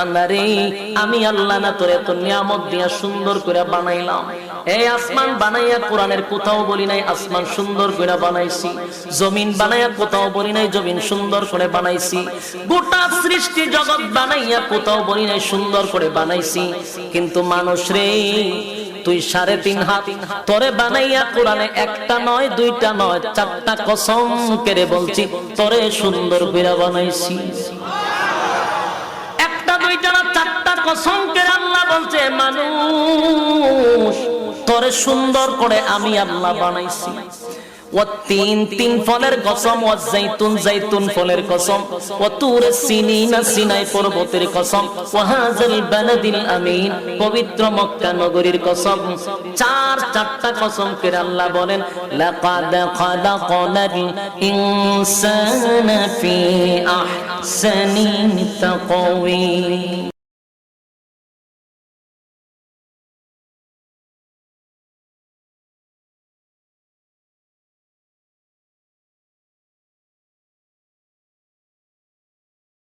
আরে আমি আল্লাহ না তোরে এত নিয়ামত দিয়া সুন্দর করে বানাইলাম। এই আসমান বানাইয়া কোরআনের কোথাও বলি নাই আসমান সুন্দর করে বানাইছি, জমিন বানাইয়া কোথাও বলি নাই জমিন সুন্দর করে বানাইছি, গোটা সৃষ্টি জগৎ বানাইয়া কোথাও বলি নাই সুন্দর করে বানাইছি। কিন্তু মানুষ রে, তুই 3.5 হাত তোরে বানাইয়া কোরআনে একটা নয় দুইটা নয় 4টা কসম করে বলছি তোরে সুন্দর করে বানাইছি। একটা দুইটা না 4টা কসম করে আল্লাহ বলছে মানুষ তোরে সুন্দর করে আমি আল্লাহ বানাইছি। তিন ফলের কসম, জাইতুন ফলের কসম, সিনাই পর্বতের কসম, ওয়াহাজাল বালাদিল আমিন পবিত্র মক্কা নগরীর কসম। 4টা কসম করে আল্লাহ বলেন লাকাদ খালাকনাল ইনসানা ফি আহসানি তাকওয়িম।